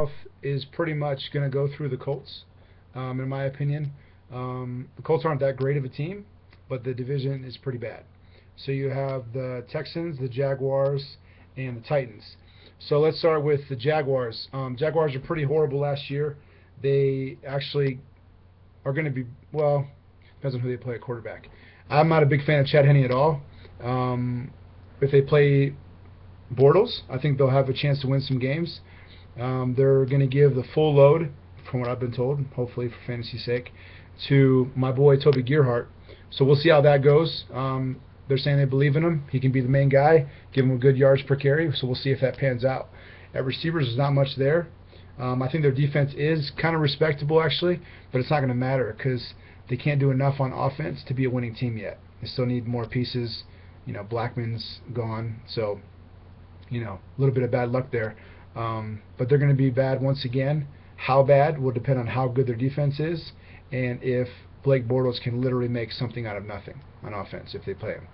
South is pretty much going to go through the Colts, in my opinion. The Colts aren't that great of a team, but the division is pretty bad. So you have the Texans, the Jaguars, and the Titans. So let's start with the Jaguars. Jaguars are pretty horrible last year. They actually are going to be, well, depends on who they play at quarterback. I'm not a big fan of Chad Henne at all. If they play Bortles, I think they'll have a chance to win some games. They're going to give the full load, from what I've been told, hopefully for fantasy's sake, to my boy Toby Gerhart. So we'll see how that goes. They're saying they believe in him. He can be the main guy, give him a good yards per carry, so we'll see if that pans out. At receivers, there's not much there. I think their defense is kind of respectable, actually, but it's not going to matter because they can't do enough on offense to be a winning team yet. They still need more pieces. Blackman's gone, so, a little bit of bad luck there. But they're going to be bad once again. How bad will depend on how good their defense is and if Blake Bortles can literally make something out of nothing on offense if they play him.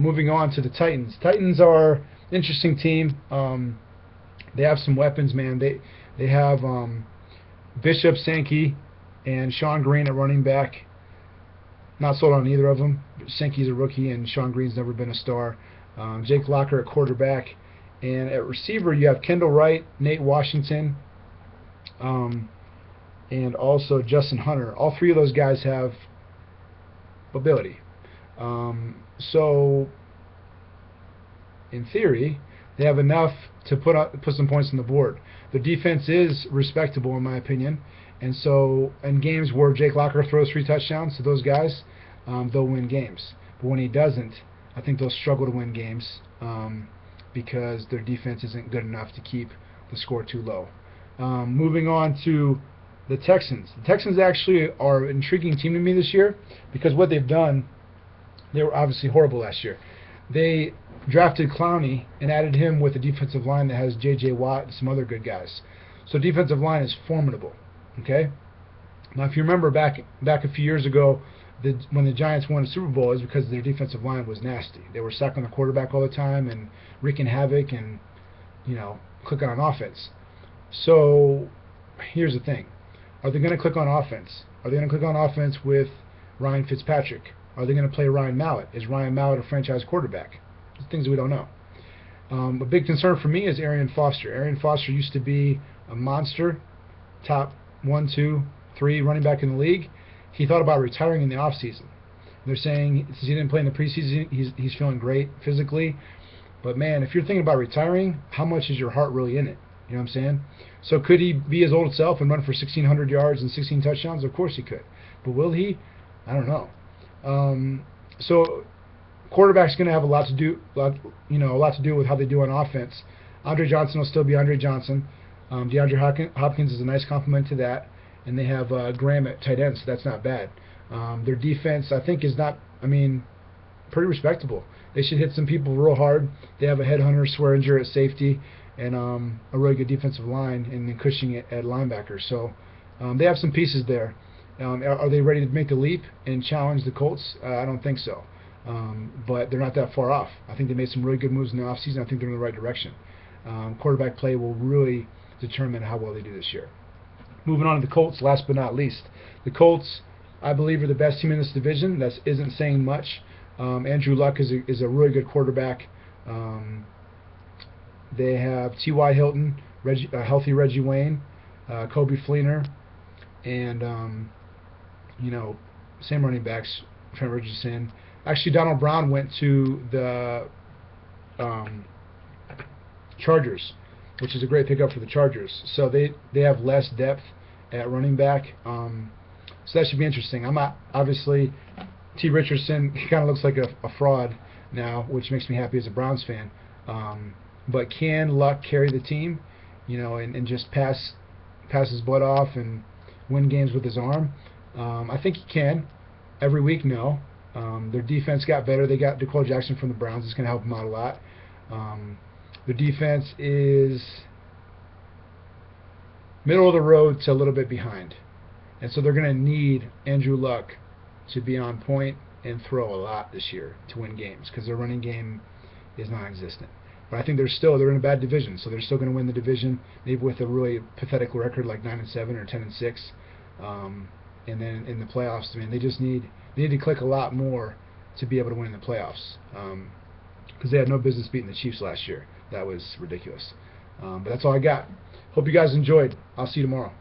Moving on to the Titans. Titans are an interesting team. They have some weapons, man. They have Bishop, Sankey, and Sean Green at running back. Not sold on either of them. Sankey's a rookie, and Sean Green's never been a star. Jake Locker at quarterback. And at receiver, you have Kendall Wright, Nate Washington, and also Justin Hunter. All three of those guys have ability. So, in theory, they have enough to put some points on the board. The defense is respectable, in my opinion. And so, in games where Jake Locker throws 3 touchdowns to those guys, they'll win games. But when he doesn't, I think they'll struggle to win games because their defense isn't good enough to keep the score too low. Moving on to the Texans. The Texans actually are an intriguing team to me this year because what they've done, they were obviously horrible last year. They drafted Clowney and added him with a defensive line that has J.J. Watt and some other good guys. So defensive line is formidable. Okay. Now, if you remember back a few years ago, when the Giants won the Super Bowl, is because their defensive line was nasty. They were sacking the quarterback all the time and wreaking havoc and clicking on offense. So here's the thing: are they going to click on offense? Are they going to click on offense with Ryan Fitzpatrick? Are they going to play Ryan Mallett? Is Ryan Mallett a franchise quarterback? Things that we don't know. A big concern for me is Arian Foster. Arian Foster used to be a monster, top 1, 2, 3 running back in the league. He thought about retiring in the offseason. They're saying since he didn't play in the preseason, he's feeling great physically. But man, if you're thinking about retiring, how much is your heart really in it? You know what I'm saying? So could he be his old self and run for 1,600 yards and 16 touchdowns? Of course he could. But will he? I don't know. So quarterback's going to have a lot to do with how they do on offense. Andre Johnson will still be Andre Johnson. DeAndre Hopkins is a nice compliment to that. And they have Graham at tight end, so that's not bad. Their defense, I think, is pretty respectable. They should hit some people real hard. They have a headhunter, Swearinger at safety, and a really good defensive line, and then Cushing at linebacker. So they have some pieces there. Are they ready to make the leap and challenge the Colts? I don't think so. But they're not that far off. I think they made some really good moves in the offseason. I think they're in the right direction. Quarterback play will really determine how well they do this year. Moving on to the Colts, last but not least. The Colts, I believe, are the best team in this division. That isn't saying much. Andrew Luck is a really good quarterback. They have T.Y. Hilton, healthy Reggie Wayne, Kobe Fleener, and, same running backs, Trent Richardson. Actually, Donald Brown went to the Chargers, which is a great pickup for the Chargers. So they have less depth at running back. So that should be interesting. Obviously, T. Richardson kind of looks like a fraud now, which makes me happy as a Browns fan. But can Luck carry the team, and just pass his butt off and win games with his arm? I think he can. Every week, no. Their defense got better. They got Nicole Jackson from the Browns. It's going to help them out a lot. The defense is middle of the road to a little bit behind. And so they're going to need Andrew Luck to be on point and throw a lot this year to win games because their running game is non-existent. But I think they're in a bad division, so they're still going to win the division, maybe with a really pathetic record like 9-7 or 10-6. And then in the playoffs, I mean, they need to click a lot more to be able to win in the playoffs. Because they had no business beating the Chiefs last year. That was ridiculous. But that's all I got. Hope you guys enjoyed. I'll see you tomorrow.